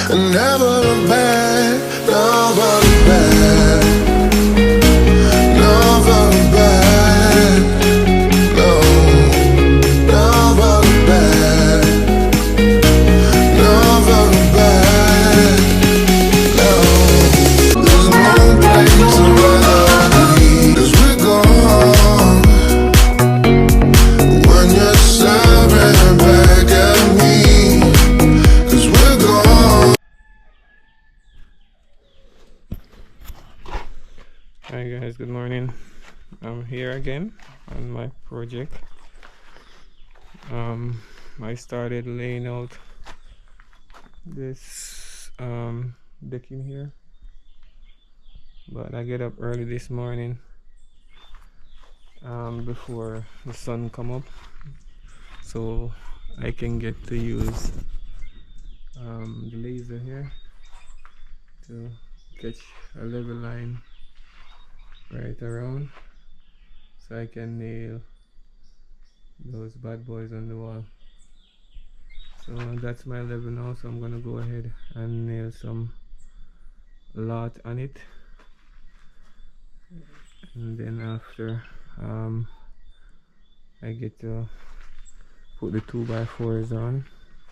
And never look back, never look back, never look back, no, never look back, never look back, no. There's no place I'd rather be, 'cause we're gone when you're staring back at me, 'cause we're gone. Hi guys, good morning. I'm here again on my project. I started laying out this decking here, but I get up early this morning before the sun come up, so I can get to use the laser here to catch a level line right around, so I can nail those bad boys on the wall. So that's my level now, so I'm gonna go ahead and nail some lot on it, and then after I get to put the 2x4s on.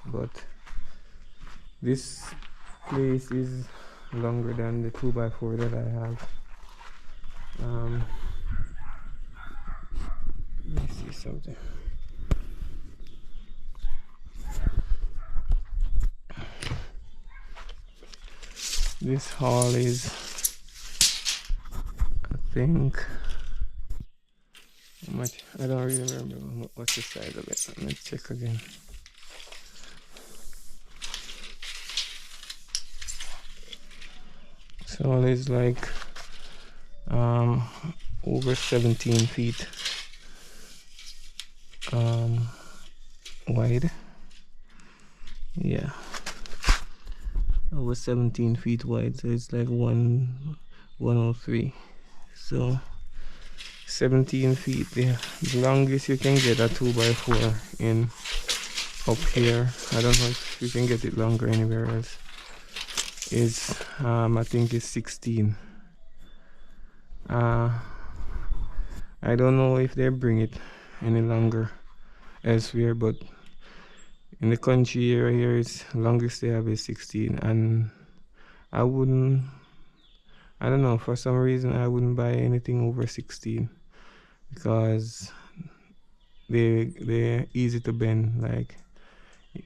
But this place is longer than the 2x4 that I have. Let me see something. This hall is, I think, how much? I don't really remember what's the size of it. Let me check again. So it's like over 17 feet wide. Yeah, over 17 feet wide, so it's like 103. So 17 feet, the longest you can get a 2x4 in up here. I don't know if you can get it longer anywhere else. Is I think it's 16. I don't know if they bring it any longer elsewhere, but in the country area here, it's longest they have is 16, and I don't know, for some reason I wouldn't buy anything over 16, because they're easy to bend. Like,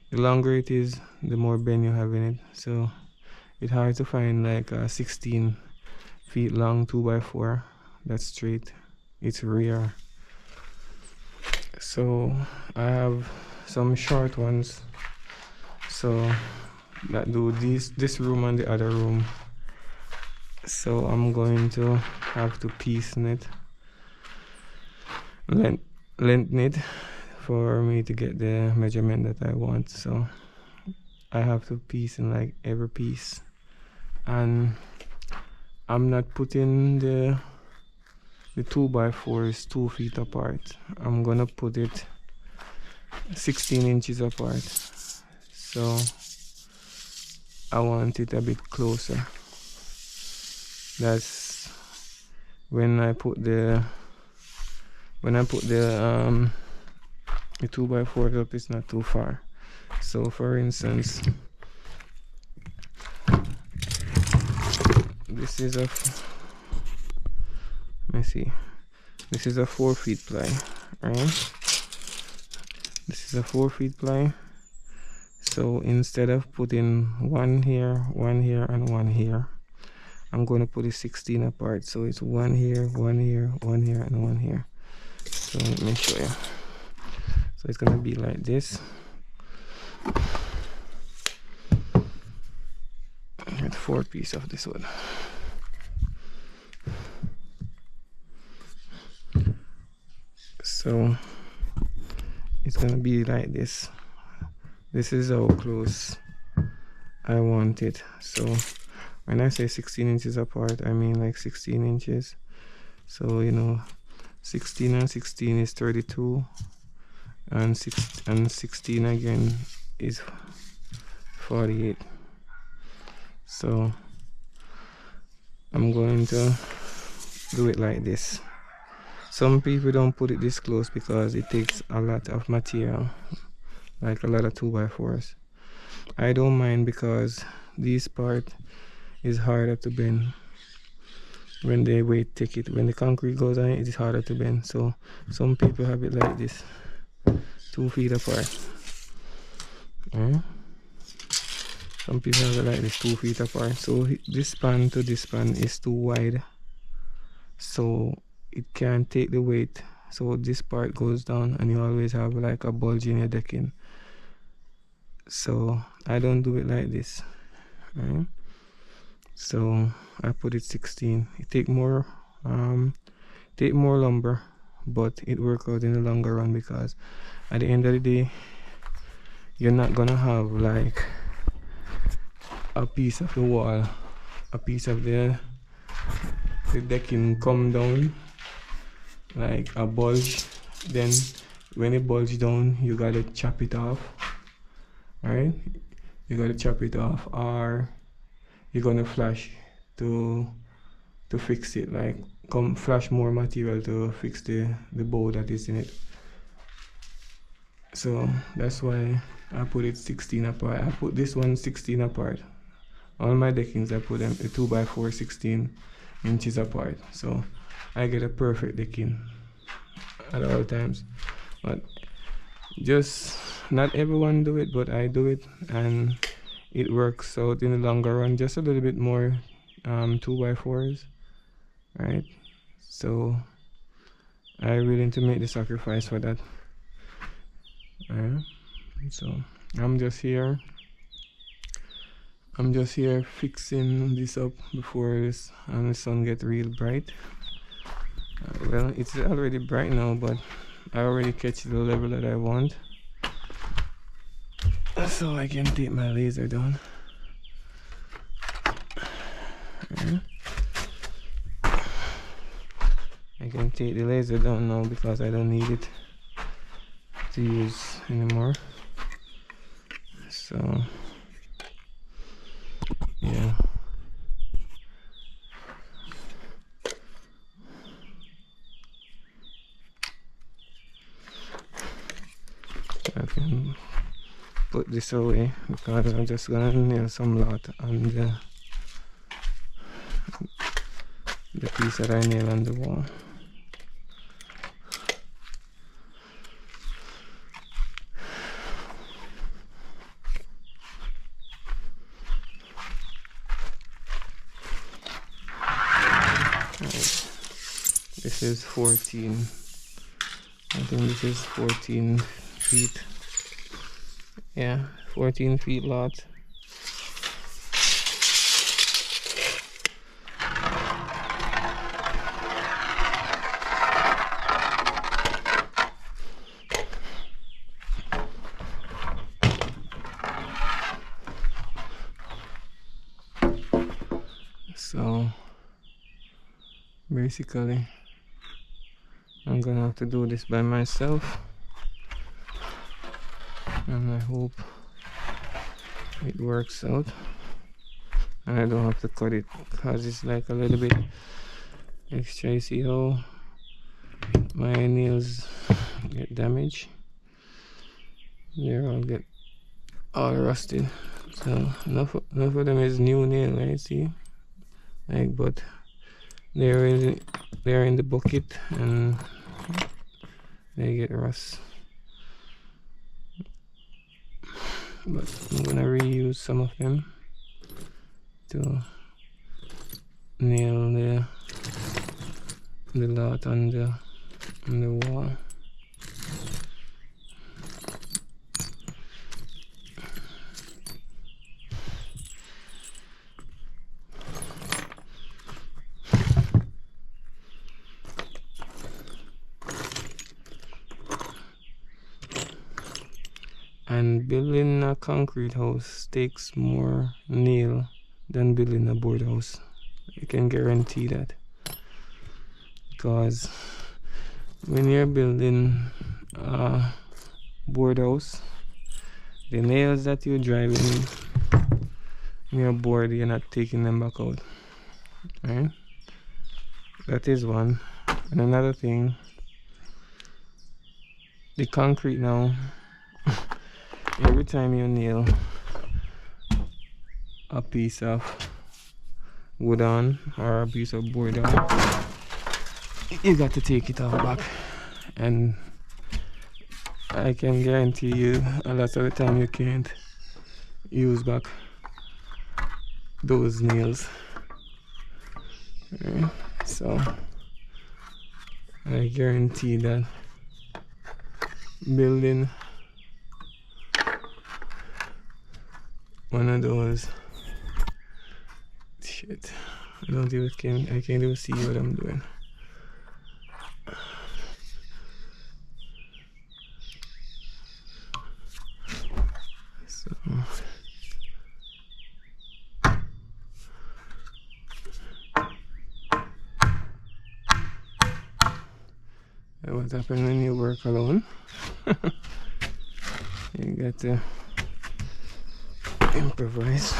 the longer it is, the more bend you have in it, so it's hard to find like a 16 feet long 2x4 that's straight. It's rare. So I have some short ones, so that do this room and the other room. So I'm going to have to piece it, lengthen it for me to get the measurement that I want. So I have to piece in like every piece, and I'm not putting the 2x4s 2 feet apart. I'm gonna put it 16 inches apart, so I want it a bit closer. That's when I put the 2x4 up, it's not too far. So for instance, this is a, let me see, this is a 4 feet ply, right? This is a 4 feet ply. So instead of putting one here, and one here, I'm going to put it 16 apart. So it's one here, one here, one here, and one here. So let me show you. So it's going to be like this. Get 4 pieces of this one. So it's gonna be like this. This is how close I want it. So when I say 16 inches apart, I mean like 16 inches. So, you know, 16 and 16 is 32, and 16 again is 48. So I'm going to do it like this. Some people don't put it this close because it takes a lot of material, like a lot of 2x4s. I don't mind because this part is harder to bend. When the weight take it, when the concrete goes on it, it's harder to bend. So some people have it like this, 2 feet apart. Some people have it like this, 2 feet apart. So this span to this span is too wide, so it can't take the weight. So this part goes down and you always have like a bulge in your decking. So I don't do it like this, right? So I put it 16. It take more lumber, but it works out in the longer run, because at the end of the day you're not gonna have like a piece of the wall, a piece of the decking come down like a bulge. Then when it bulge down, you gotta chop it off, right? You gotta chop it off, or you're gonna flash to fix it, like come flash more material to fix the bow that is in it. So that's why I put it 16 apart. I put this one 16 apart. All my deckings, I put them 2x4 16 inches apart, so I get a perfect decking at all times. But just not everyone do it, but I do it, and it works out in the longer run. Just a little bit more 2x4s, right? So I willing to make the sacrifice for that. So I'm just here fixing this up before this and the sun get real bright. Well, it's already bright now, but I already catch the level that I want, so I can take my laser down. I can take the laser down now because I don't need it to use anymore. So yeah. I can put this away because I'm just gonna nail some lot on the piece that I nail on the wall. This is 14. I think this is 14 feet. Yeah, 14 feet lot. So basically I'm gonna have to do this by myself, and I hope it works out and I don't have to cut it because it's like a little bit extra. You see how my nails get damaged? They're all get all rusted. So enough of them is new nail, right? See, like, but they're in the bucket and they get rust. But I'm gonna reuse some of them to nail the lot on the wall. And building a concrete house takes more nail than building a board house. I can guarantee that, because when you're building a board house, the nails that you're driving you're bored, you're not taking them back out, right? That is one. And another thing, the concrete now, every time you nail a piece of wood on or a piece of board on, you got to take it all back. And I can guarantee you a lot of the time you can't use back those nails, right? So I guarantee that building one of those, shit, I can't even see what I'm doing. So what happens when you work alone? You got to improvise.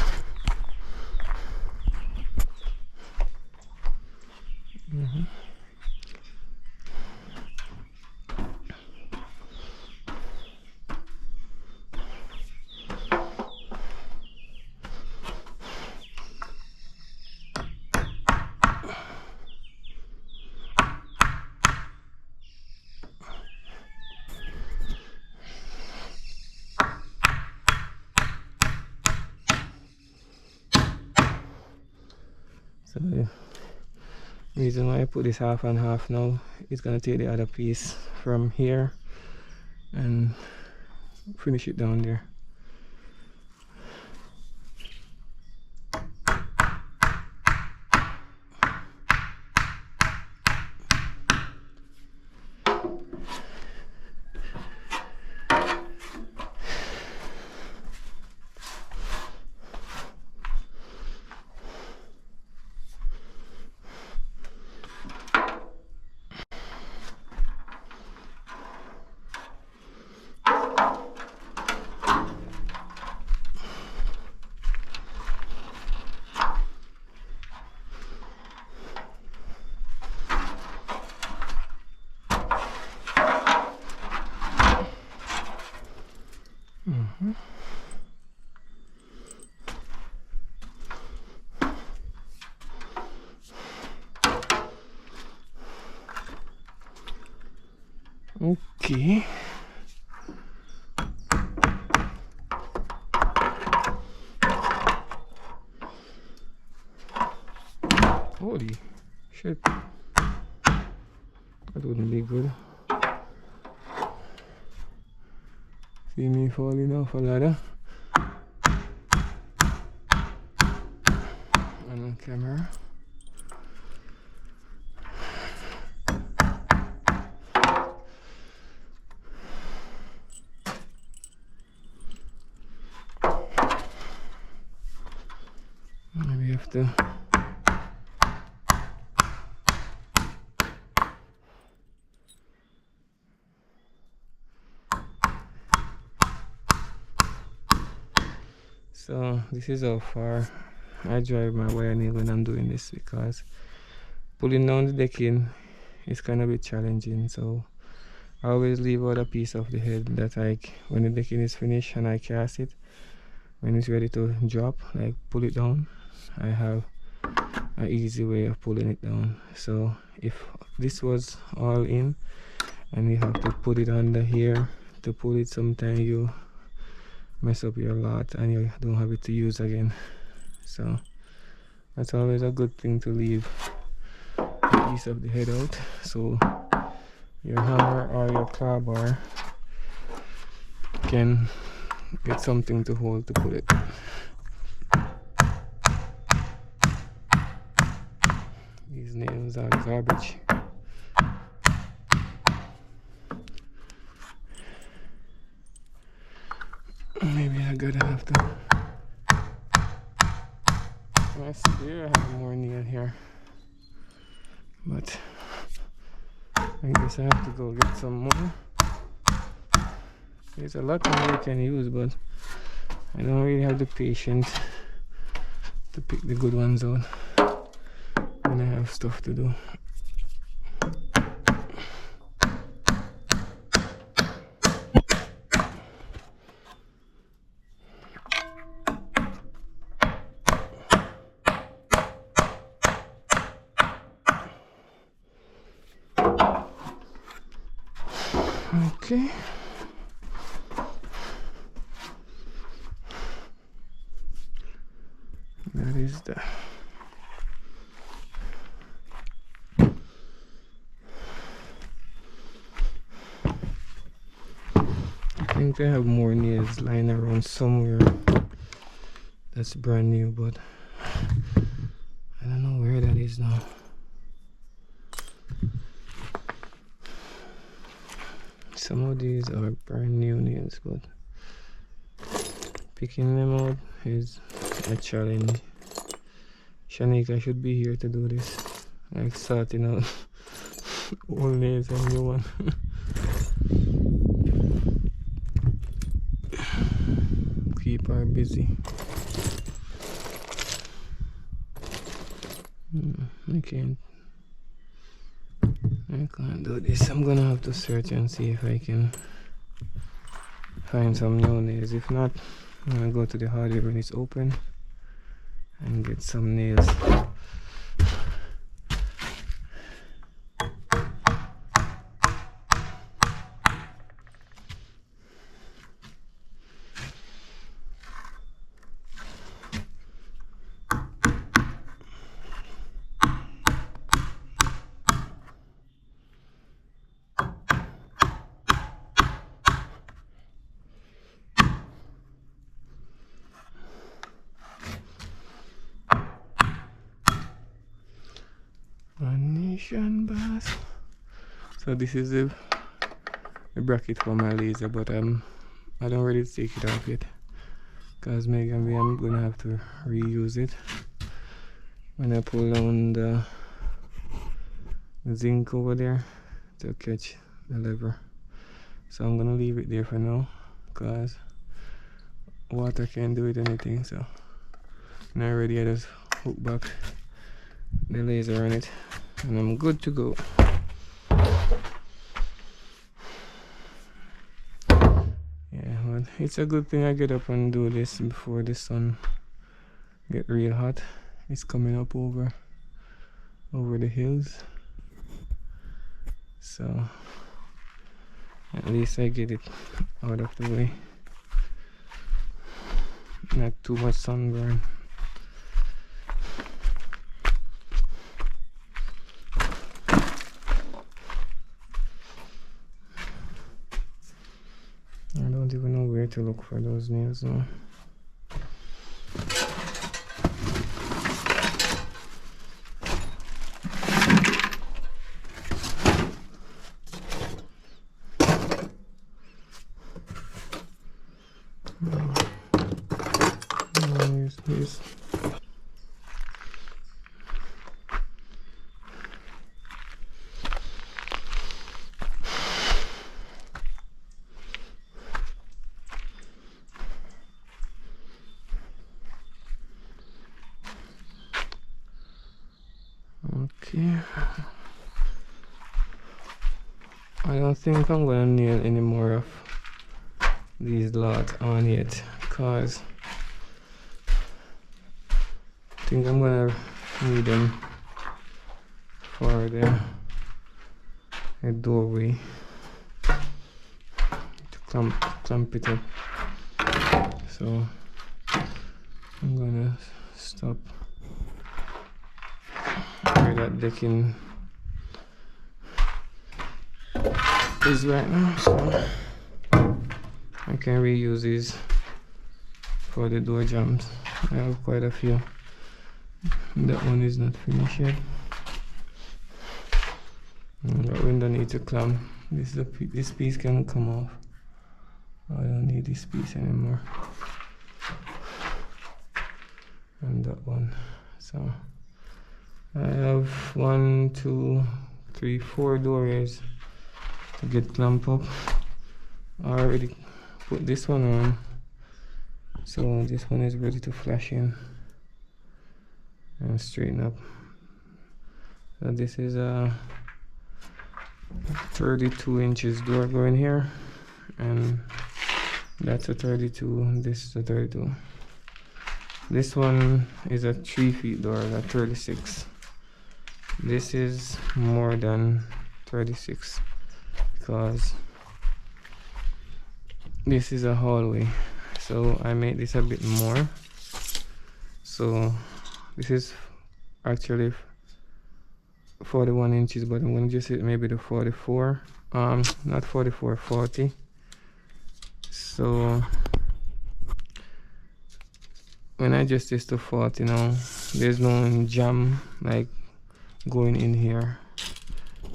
So the reason why I put this half and half now, it's gonna take the other piece from here and finish it down there. Okay. Holy shit. That wouldn't be good. See me falling off a ladder on camera. Maybe have to so this is how far I drive my wire nail when I'm doing this, because pulling down the decking is kind of a bit challenging. So I always leave out a piece of the head that when the decking is finished and I cast it, when it's ready to drop, like pull it down, I have an easy way of pulling it down. So if this was all in and you have to put it under here to pull it, sometimes you mess up your lot and you don't have it to use again. So that's always a good thing to leave a piece of the head out, so your hammer or your claw bar can get something to hold to put it. These nails are garbage. Maybe I'm gonna have to. I swear I have more nail here, but I guess I have to go get some more. There's a lot more I can use, but I don't really have the patience to pick the good ones out when I have stuff to do. Okay. That is that. I think I have more nails lying around somewhere that's brand new, but I don't know where that is now. Some of these are brand new nails, but picking them out is a challenge. Shanika should be here to do this, like sorting out old nails and new one. Keep her busy. I can't do this. I'm gonna have to search and see if I can find some new nails. If not, I'm gonna go to the hardware when it's open and get some nails. Bass. So this is the bracket for my laser, but I don't really take it off yet because maybe I'm gonna have to reuse it when I pull down the zinc over there to catch the lever. So I'm gonna leave it there for now because water can't do it anything. So now ready, I just hook back the laser on it and I'm good to go. Yeah, well, it's a good thing I get up and do this before the sun get real hot. It's coming up over the hills, so at least I get it out of the way. Not too much sunburn. I don't even know where to look for those nails now. Here's okay. I don't think I'm gonna nail any more of these lots on yet, cause I think I'm gonna need them for the doorway to clamp it up. So I'm gonna stop where that decking is right now, so I can reuse these for the door jambs. I have quite a few. That one is not finished yet. That window needs to clamp. This piece can come off. I don't need this piece anymore. And that one. So I have 1, 2, 3, 4 doorways to get clamped up. I already put this one on, so this one is ready to flash in. and straighten up. So this is a 32 inches door going here, and that's a 32. This is a 32. This one is a 3 feet door, a 36. This is more than 36 because this is a hallway, so I made this a bit more. So this is actually 41 inches, but I'm gonna just hit maybe the 44, not 44, 40. So when I adjust this to 40 now, there's no jam like going in here.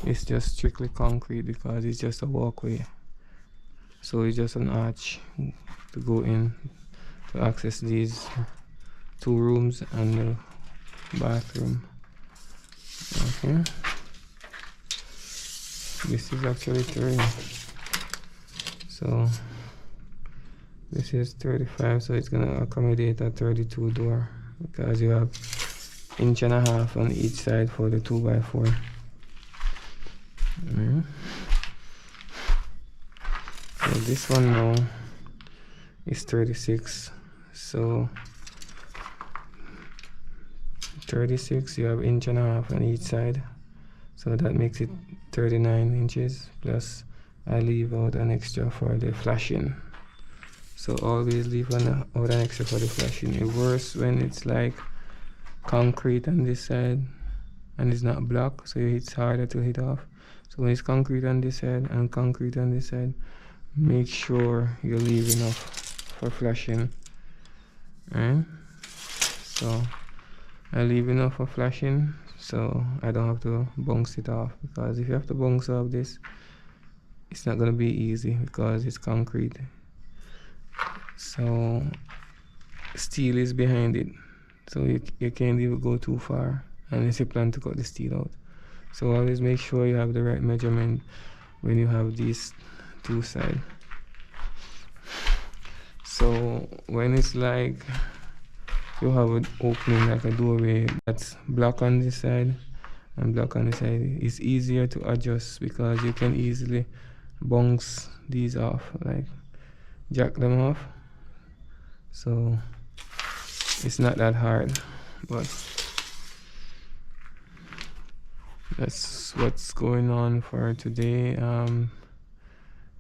It's just strictly concrete because it's just a walkway, so it's just an arch to go in to access these 2 rooms and the bathroom. Okay, this is actually 3, so this is 35, so it's gonna accommodate a 32 door because you have 1.5 inches on each side for the 2x4. So this one now is 36, so 36, you have 1.5 inches on each side, so that makes it 39 inches, plus I leave out an extra for the flashing. So always leave out an extra for the flashing. It works when it's like concrete on this side and it's not block, so it's harder to hit off. So when it's concrete on this side and concrete on this side, make sure you leave enough for flashing. Right? So I leave enough for flashing, so I don't have to bounce it off, because if you have to bounce off this, it's not gonna be easy because it's concrete. So steel is behind it, so you can't even go too far unless you plan to cut the steel out. So always make sure you have the right measurement when you have these 2 sides. So when it's like you have an opening like a doorway that's black on this side and black on this side, it's easier to adjust because you can easily bounce these off, like jack them off. So it's not that hard, but that's what's going on for today.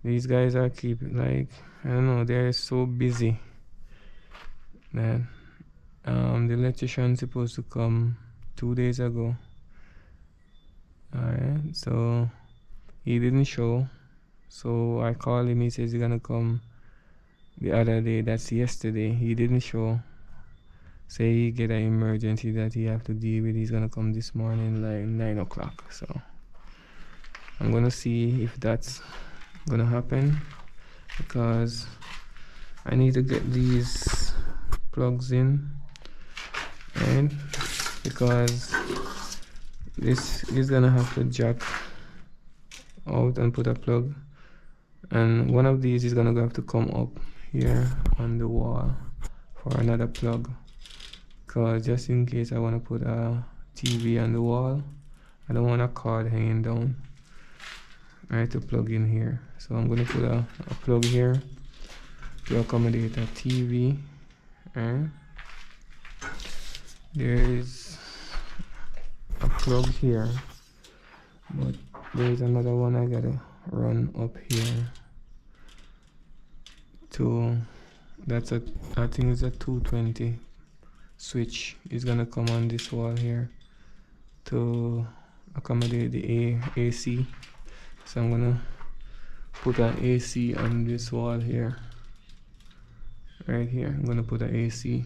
These guys are keeping, like, I don't know, they're so busy, man. The electrician's supposed to come 2 days ago. Alright, so he didn't show, so I called him. He says he's gonna come the other day, that's yesterday. He didn't show. Say he get an emergency that he have to deal with. He's gonna come this morning like 9 o'clock. So I'm gonna see if that's gonna happen, because I need to get these plugs in, right? Because this is gonna have to jack out and put a plug, and one of these is gonna have to come up here on the wall for another plug, because just in case I want to put a TV on the wall, I don't want a cord hanging down, right, to plug in here. So I'm going to put a plug here to accommodate a TV. Right? There is a plug here, but there is another one I gotta run up here to, that's a, I think it's a 220 switch is gonna come on this wall here to accommodate the AC. So I'm gonna put an AC on this wall here, right here. I'm gonna put an AC.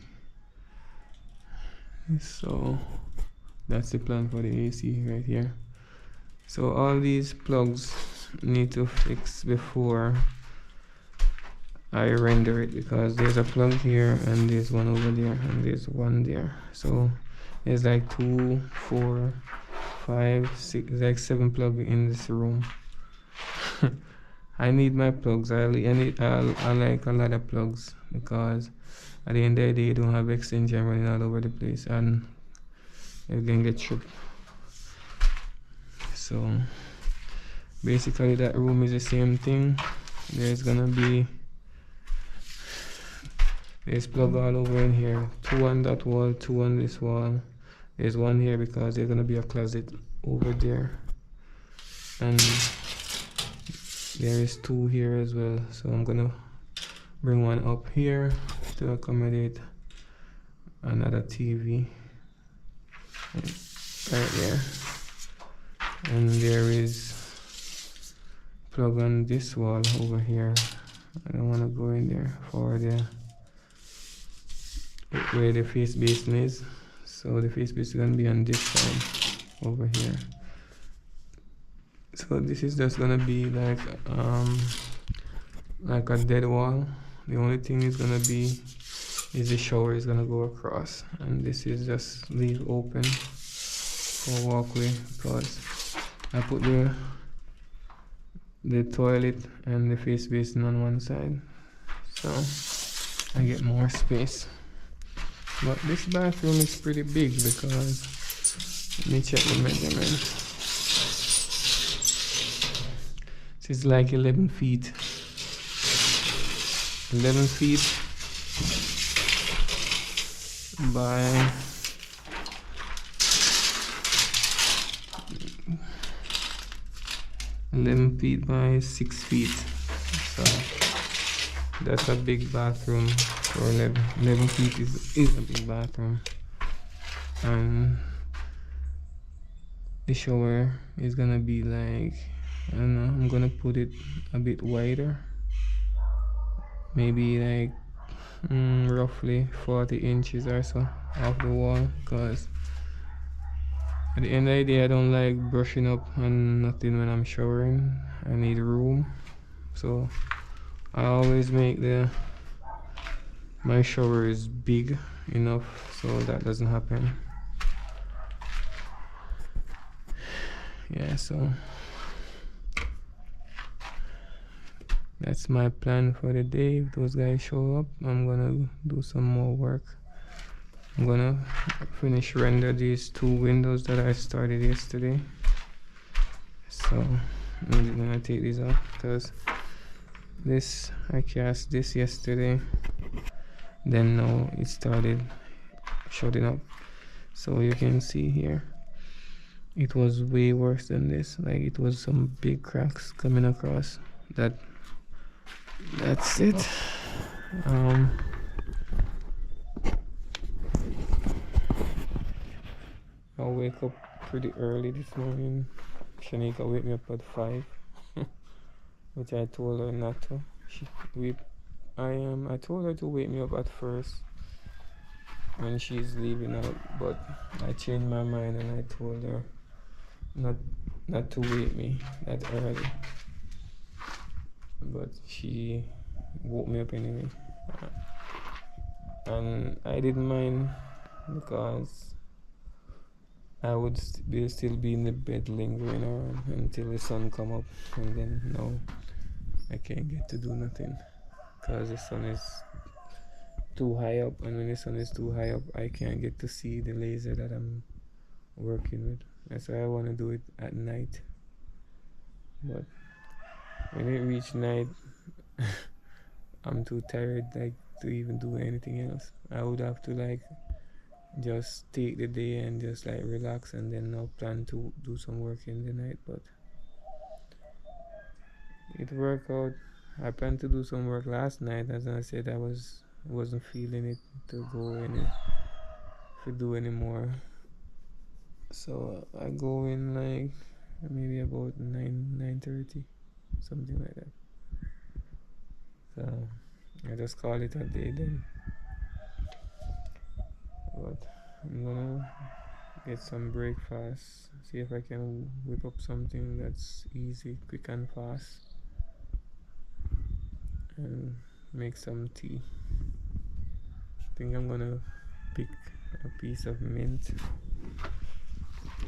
So that's the plan for the AC right here. So all these plugs need to fix before I render it, because there's a plug here and there's one over there and there's one there. So there's like 2, 4, 5, 6, like 7 plugs in this room. I need my plugs. I like a lot of plugs, because at the end of the day you don't have extension running all over the place, and you can get tripped. So basically that room is the same thing. There's gonna be there's plug all over in here, 2 on that wall, 2 on this wall. There's 1 here because there's gonna be a closet over there, and there is 2 here as well. So I'm gonna bring 1 up here to accommodate another TV right there, and there is plug on this wall over here. I don't want to go in there for the where the face basin is. So the face basin is gonna be on this side over here. So this is just gonna be like a dead wall. The only thing is gonna be is the shower is gonna go across, and this is just leave open for walkway because I put the toilet and the face basin on one side, so I get more space. But this bathroom is pretty big because let me check the measurement. This is like 11 feet. 11 feet by 11 feet by 6 feet. So that's a big bathroom for 11 feet is a big bathroom. And the shower is gonna be like, I don't know, I'm gonna put it a bit wider, maybe like roughly 40 inches or so off the wall, because at the end of the day I don't like brushing up on nothing when I'm showering. I need room, so I always make my shower is big enough so that doesn't happen. Yeah, so that's my plan for the day. If those guys show up, I'm gonna do some more work. I'm gonna finish render these 2 windows that I started yesterday. So I'm gonna take these off because this I cast this yesterday, then now it started shutting up. So you can see here it was way worse than this. Like it was some big cracks coming across. That's it. I wake up pretty early this morning. Shanika wake me up at 5, which I told her not to. I told her to wake me up at first when she's leaving out, but I changed my mind and I told her not to wake me that early. But she woke me up anyway, and I didn't mind because I would still be in the bed lingering around until the sun come up, and then now I can't get to do nothing because the sun is too high up, and when the sun is too high up I can't get to see the laser that I'm working with. That's why I want to do it at night, but when it reach night I'm too tired like to even do anything else. I would have to like just take the day and just like relax, and then now plan to do some work in the night. But it worked out. I planned to do some work last night. As I said, I wasn't feeling it to do anymore. So I go in like maybe about 9:30, something like that. So I just call it a day then. But I'm gonna get some breakfast, see if I can whip up something that's easy, quick and fast, and make some tea. I think I'm gonna pick a piece of mint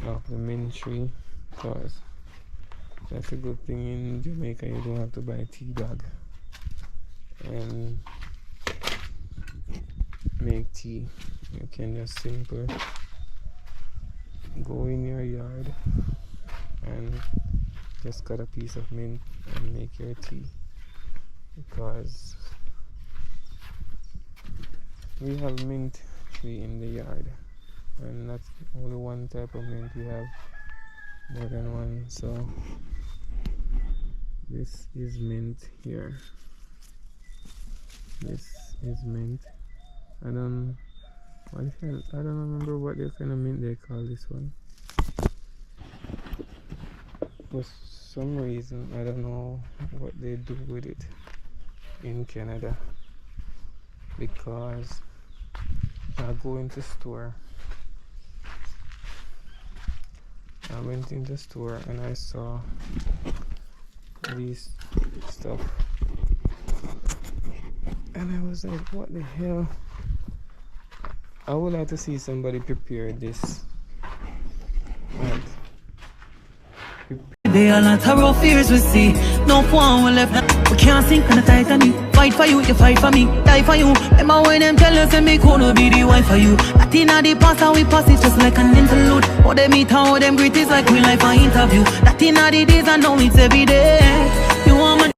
off the mint tree, because that's a good thing in Jamaica. You don't have to buy a tea bag and make tea. You can just simply go in your yard and just cut a piece of mint and make your tea, because we have mint tree in the yard, and not only one type of mint, we have more than one. So this is mint here. This is mint. I don't remember what kind of mint they call this one. For some reason, I don't know what they do with it in Canada, because I go into store. I went into store and I saw these stuff, and I was like, what the hell? I would like to see somebody prepare this. Like, they are not our fears we see. No one will left. We can't sink on the Titanic. Fight for you, you fight for me. Die for you. Remember when them tell us that me could be the wife for you. That in the past and we pass it just like an interlude. How they meet, how them greet is like real life an interview. That in the days and now it's every day.